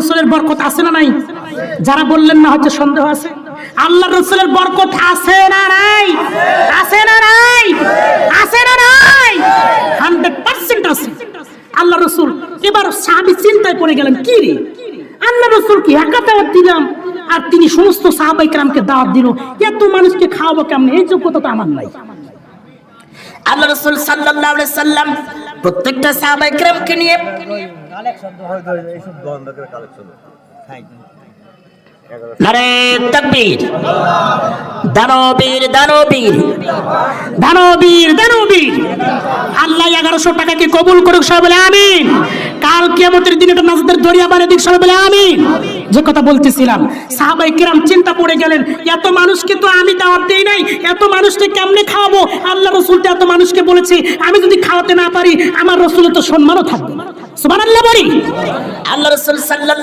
রসুলের বরকত আছে না নাই? যারা বললেন না হয়তো সন্দেহ আছে। আল্লাহ রসুলের বরকত আছে না নাই? আছে না নাই? আছে না নাই? 100% আছে। আল্লাহ রসুল এবার সাহাবী চিন্তায় পড়ে গেলেন, কি রে আল্লাহ রসুল কি একা দাওয়াত দিলাম আর তিনি সমস্ত সাহাবায়ে কেরামকে দাওয়াত দিল, এত মানুষকে খাওয়াবো কেমনে? এই যোগ্যতা তো আমার নাই। আল্লাহ রাসূল সাল্লাল্লাহু আলাইহি সাল্লাম প্রত্যেকটা সাহাবায়ে কেরামকে নিয়ে কালেকশন হয় এইসব দোকানদারের কালেকশন নারে তাকবীর, দানবীর দানবীর দানবীর দানবীর। আল্লাহ 1100 টাকাকে কবুল করুক, সবাই বলে আমিন। কাল কিয়ামতের দিনে এটা নাজাতের দরিয়া বানিয়ে দিক, সবাই বলে আমিন। যে কথা বলতেছিলাম, সাহাবায়ে কেরাম চিন্তা পড়ে গেলেন, এত মানুষকে তো আমি দাওয়াত দেই নাই, এত মানুষকে কেমনে খাওয়াবো? আল্লাহ রাসূল তো এত মানুষকে বলেছে, আমি যদি খাওয়াতে না পারি আমার রাসূলের তো সম্মানও থাকবে না। সুবহানাল্লাহ বলি। আল্লাহ রাসূল সাল্লাল্লাহু